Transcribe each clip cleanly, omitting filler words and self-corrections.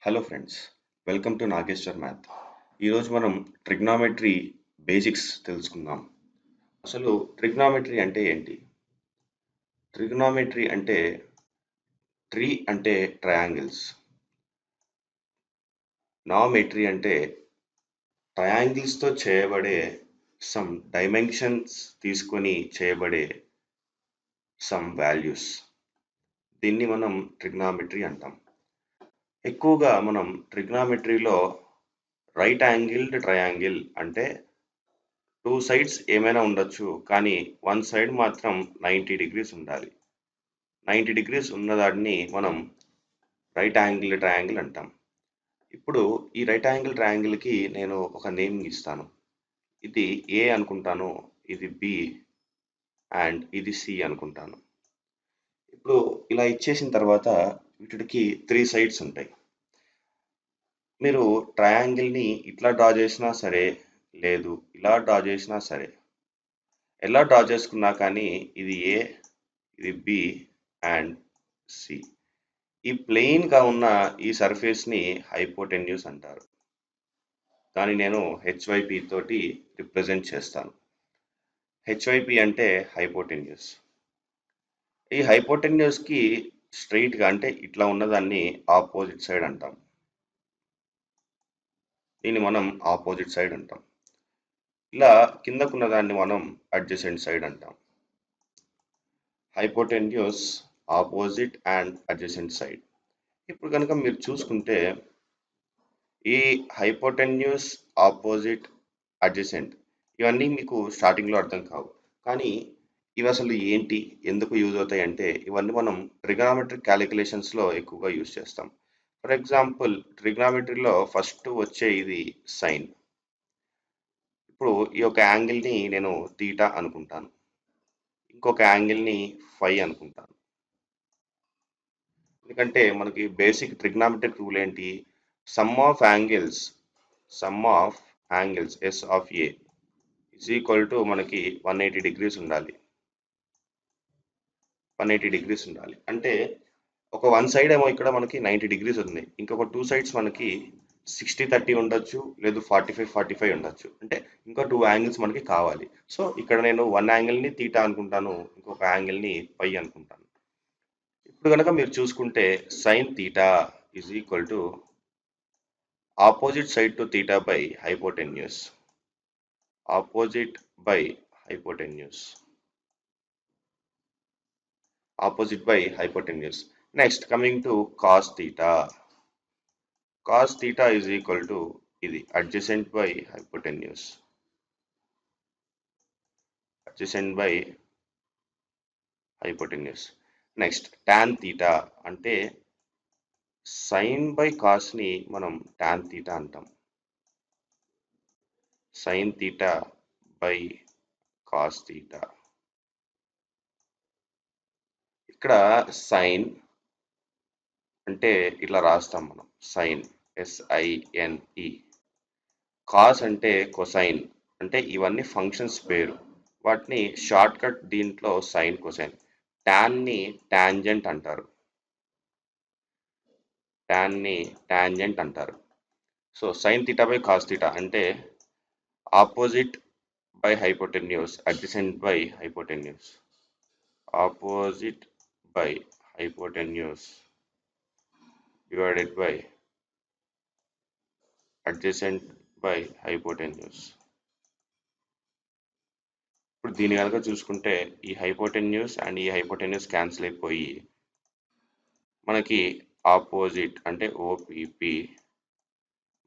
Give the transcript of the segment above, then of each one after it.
Hello friends, welcome to Nageswar math. ఈరోజు మనం trigonometry basics తెలుసుకుందాం. అసలు ట్రిగ్నామెట్రీ అంటే ఏంటి? ట్రిగ్నామెట్రీ అంటే ట్రీ అంటే ట్రయాంగిల్స్, నామెట్రీ అంటే ట్రయాంగిల్స్తో చేయబడే సమ్ డైమెన్షన్స్ తీసుకొని చేయబడే సమ్ వాల్యూస్. దీన్ని మనం ట్రిగ్నామెట్రీ అంటాం. ఎక్కువగా మనం ట్రిగ్నామెట్రీలో రైట్ యాంగిల్డ్ ట్రయాంగిల్ అంటే టూ సైడ్స్ ఏమైనా ఉండొచ్చు, కానీ వన్ సైడ్ మాత్రం 90 డిగ్రీస్ ఉండాలి. 90 డిగ్రీస్ ఉన్నదాన్ని మనం రైట్ యాంగిల్ ట్రయాంగిల్ అంటాం. ఇప్పుడు ఈ రైట్ యాంగిల్ ట్రయాంగిల్కి నేను ఒక నేమ్ ఇస్తాను. ఇది ఏ అనుకుంటాను, ఇది బి అండ్ ఇది సి అనుకుంటాను. ఇప్పుడు ఇలా ఇచ్చేసిన తర్వాత వీటికి 3 సైడ్స్ ఉంటాయి. మీరు ట్రయాంగిల్ని ఇట్లా డ్రా చేసినా సరే, లేదు ఇలా డ్రా చేసినా సరే, ఎలా డ్రా చేసుకున్నా కానీ ఇది ఏ, ఇది బి అండ్ సి. ఈ ప్లెయిన్గా ఉన్న ఈ సర్ఫేస్ని హైపోటెన్యూస్ అంటారు. దాన్ని నేను హెచ్వైపి తోటి రిప్రజెంట్ చేస్తాను. హెచ్వైపి అంటే హైపోటెన్యూస్. ఈ హైపోటెన్యూస్కి స్ట్రైట్గా అంటే ఇట్లా ఉన్నదాన్ని ఆపోజిట్ సైడ్ అంటాం. దీన్ని మనం ఆపోజిట్ సైడ్ అంటాం. ఇలా కిందకున్న దాన్ని మనం అడ్జసెంట్ సైడ్ అంటాం. Hypotenuse, opposite and adjacent side. ఇప్పుడు కనుక మీరు చూసుకుంటే ఈ హైపోటెన్యూస్, ఆపోజిట్, అడ్జసెంట్ ఇవన్నీ మీకు స్టార్టింగ్లో అర్థం కావు. కానీ ఇవి అసలు ఏంటి, ఎందుకు యూజ్ అవుతాయి అంటే ఇవన్నీ మనం ట్రిగనామెట్రిక్ క్యాలిక్యులేషన్స్లో ఎక్కువగా యూజ్ చేస్తాం. ఫర్ ఎగ్జాంపుల్ ట్రిగ్నామెట్రీలో ఫస్ట్ వచ్చే ఇది సైన్. ఇప్పుడు ఈ యొక్క యాంగిల్ని నేను తీటా అనుకుంటాను, ఇంకొక యాంగిల్ని ఫై అనుకుంటాను. ఎందుకంటే మనకి బేసిక్ ట్రిగ్నామెట్రిక్ రూల్ ఏంటి, sum of angles S of A is equal to మనకి 180 డిగ్రీస్ ఉండాలి. 180 డిగ్రీస్ ఉండాలి అంటే ఒక వన్ సైడ్ ఏమో ఇక్కడ మనకి 90 డిగ్రీస్ ఉంది, ఇంకొక టూ సైడ్స్ మనకి 60-30 ఉండొచ్చు, లేదు 45-45 ఉండొచ్చు. అంటే ఇంకా టూ యాంగిల్స్ మనకి కావాలి. సో ఇక్కడ నేను వన్ యాంగిల్ని తీటా అనుకుంటాను, ఇంకొక యాంగిల్ని పై అనుకుంటాను. ఇప్పుడు కనుక మీరు చూసుకుంటే sine theta is equal to opposite side to theta by hypotenuse. Opposite by hypotenuse. Opposite by hypotenuse. Next, coming to cos theta. Cos theta is equal to ఇది adjacent by hypotenuse. Adjacent by hypotenuse. Next, tan theta అంటే sin by cos ని మనం tan theta అంటాం. sin theta by cos theta. ఇక్కడ sine అంటే ఇట్లా రాస్తాం మనం, సైన్ SINE. కాస్ అంటే కొసైన్, అంటే ఇవన్నీ ఫంక్షన్స్ పేరు, వాటిని షార్ట్ కట్ దీంట్లో సైన్ కొసైన్. ట్యాన్ని టాంజెంట్ అంటారు, టాంజెంట్ అంటారు. So sine theta by cos theta అంటే opposite by hypotenuse, adjacent by hypotenuse. Opposite by hypotenuse divided by adjacent by hypotenuse. ఇప్పుడు దీని కనుక చూసుకుంటే ఈ హైపోటెన్యూస్ అండ్ ఈ హైపోటెన్యూస్ క్యాన్సిల్ అయిపోయి మనకి ఆపోజిట్ అంటే ఓపీపీ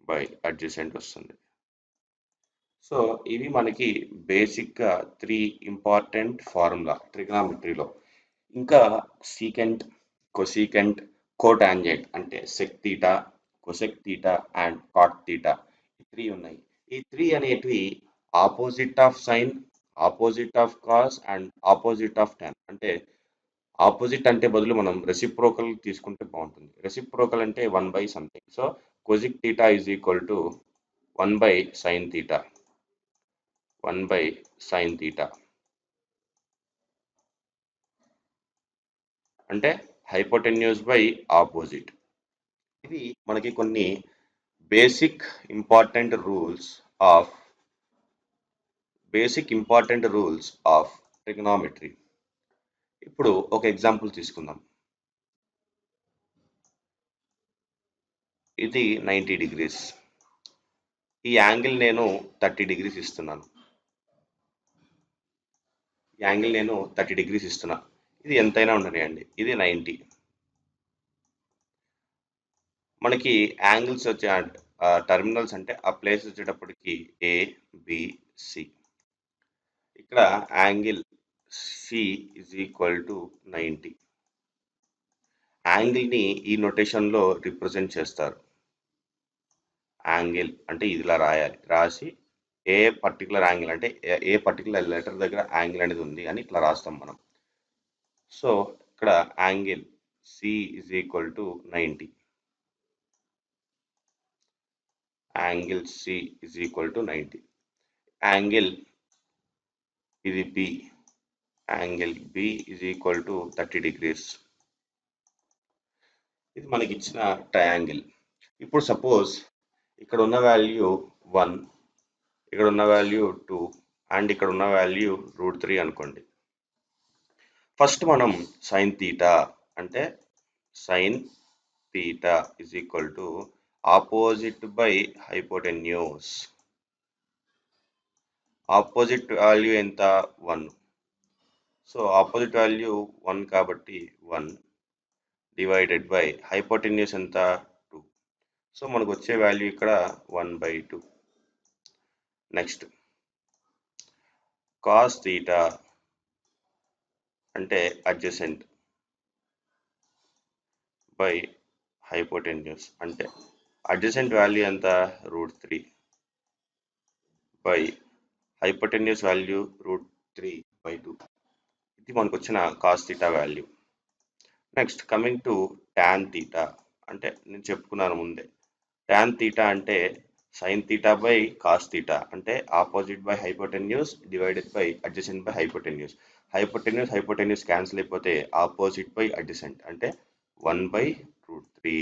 బై అడ్జసెంట్ వస్తుంది. సో ఇవి మనకి బేసిక్గా 3 ఇంపార్టెంట్ ఫార్ములా ట్రిగ్నామెట్రీలో. ఇంకా సీకెంట్, కొసీకెంట్, కోటాంజెంట్ అంటే sec theta, cosec theta and cot theta, ఈ 3 ఉన్నాయి. ఈ 3 అనేటివి opposite of sine, opposite of cos and opposite of tan. అంటే ఆపోజిట్ అంటే బదులు మనం రెసిప్రోకల్ తీసుకుంటే బాగుంటుంది. రెసిప్రోకల్ అంటే 1 by something. So cosec theta is equal to 1 by sine theta, 1 by sine theta. అంటే హైపోటెన్యూస్ బై ఆపోజిట్. ఇవి మనకి కొన్ని basic important rules of trigonometry. ఇప్పుడు ఒక ఎగ్జాంపుల్ తీసుకుందాం. ఇది 90 డిగ్రీస్. ఈ యాంగిల్ నేను 30 డిగ్రీస్ ఇస్తున్నాను. ఇది ఎంతైనా ఉండనియండి. ఇది 90. మనకి యాంగిల్స్ వచ్చే టర్మినల్స్ అంటే ఆ ప్లేస్ వచ్చేటప్పటికి ఏ, బి, సి. ఇక్కడ angle C is equal to 90. యాంగిల్ని ఈ నొటేషన్లో రిప్రజెంట్ చేస్తారు. యాంగిల్ అంటే ఇదిలా రాసి ఏ పర్టికులర్ యాంగిల్ అంటే ఏ పర్టికులర్ లెటర్ దగ్గర యాంగిల్ అనేది ఉంది అని ఇట్లా రాస్తాం మనం. సో ఇక్కడ angle C is equal to 90. Angle C is equal to 90. Angle ఇది B. Angle B is equal to 30 degrees. ఇది మనకి ఇచ్చిన ట్రయాంగిల్. ఇప్పుడు సపోజ్ ఇక్కడ ఉన్న వాల్యూ 1, ఇక్కడ ఉన్న వాల్యూ 2 అండ్ ఇక్కడ ఉన్న వాల్యూ √3 అనుకోండి. ఫస్ట్ మనం సైన్ థీటా అంటే sine theta is equal to opposite by hypotenuse. Opposite value ఎంత? 1. సో ఆపోజిట్ వాల్యూ 1 కాబట్టి 1 డివైడెడ్ బై హైపోటెన్యూస్ ఎంత? 2. సో మనకు వచ్చే వాల్యూ ఇక్కడ 1/2. నెక్స్ట్ కాస్ థీటా అంటే అడ్జసెంట్ బై హైపోటెన్యూస్ అంటే అడ్జసెంట్ వాల్యూ ఎంత? √3 బై హైపోటెన్యూస్ వాల్యూ √3/2. ఇది మనకు వచ్చిన cos theta value. Next coming to tan theta అంటే నేను చెప్పుకున్నాను ముందే. టాన్ థీటా అంటే sine theta by cos theta అంటే opposite by hypotenuse divided by adjacent by hypotenuse. Hypotenuse cancel అయిపోతే ఆపోజిట్ బై అడ్జసెంట్ అంటే 1/√3.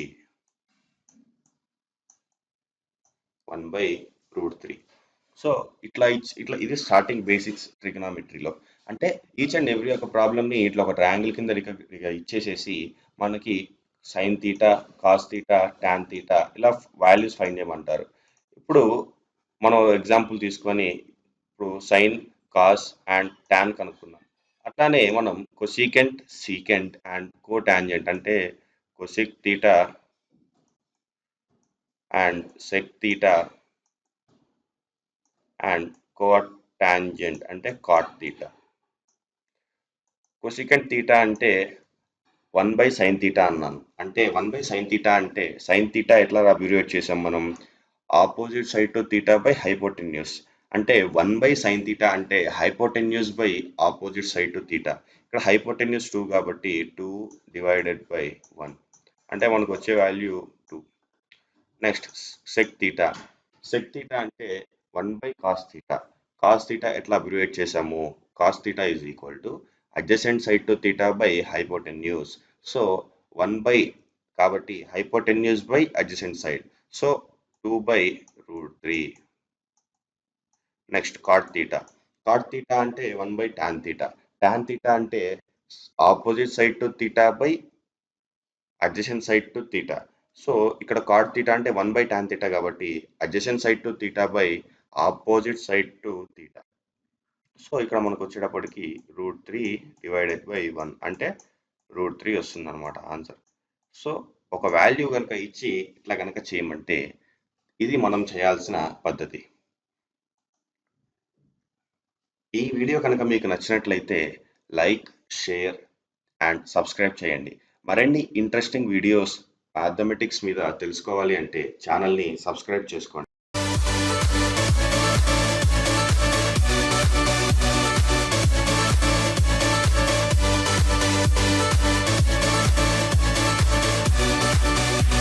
1/√3. సో ఇట్లా ఇది స్టార్టింగ్ బేసిక్స్ ట్రిగనామెట్రీలో. అంటే ఈచ్ అండ్ ఎవ్రీ ఒక ప్రాబ్లమ్ని ఇట్లా ఒక ట్రయాంగిల్ కింద ఇచ్చేసేసి మనకి sine theta, cos theta, tan theta ఇలా వాల్యూస్ ఫైండ్ చేయమంటారు. ఇప్పుడు మనం ఎగ్జాంపుల్ తీసుకొని ఇప్పుడు సైన్, కాస్ అండ్ టాన్ కనుక్కున్నాం. అట్లానే మనం కొసీకెంట్, సీకెంట్ అండ్ కోటాంజెంట్ అంటే cosec theta and sec theta and cotangent అంటే కాట్ థీటా. కొసెకంట్ థీటా అంటే 1/sin థీటా అన్నాను. అంటే 1/sin థీటా అంటే సైన్ థీటా ఎట్లా అబ్రివేట్ చేసాం మనం? Opposite side to theta by hypotenuse. అంటే 1/sin థీటా అంటే hypotenuse by opposite side to theta. ఇక్కడ హైపోటెన్యూస్ 2 కాబట్టి 2 డివైడెడ్ బై 1 అంటే మనకు వచ్చే value 2. Next sec theta. Sec theta అంటే 1/cos థీటా. కాస్ థీటా ఎట్లా అబ్రివేట్ చేసాము? Cos theta is equal to adjacent side to theta by hypotenuse. So 1 కాబట్టి hypotenuse by adjacent side. So 2/√3. Next cot theta. Cot theta అంటే 1/tan theta. Tan theta అంటే opposite side to theta by adjacent side to theta. So ఇక్కడ cot theta అంటే 1/tan theta కాబట్టి adjacent side to theta by opposite side to theta. So ఇక్కడ మనకు వచ్చేటప్పటికి √3 divided by 1 అంటే √3 వస్తుంది అనమాట ఆన్సర్. సో ఒక వాల్యూ కనుక ఇచ్చి ఇట్లా కనుక చేయమంటే ఇది మనం చేయాల్సిన పద్ధతి. ఈ వీడియో కనుక మీకు నచ్చినట్లయితే లైక్, షేర్ అండ్ సబ్స్క్రైబ్ చేయండి. మరిన్ని ఇంట్రెస్టింగ్ వీడియోస్ మ్యాథమెటిక్స్ మీద తెలుసుకోవాలి అంటే ఛానల్ని సబ్స్క్రైబ్ చేసుకోండి.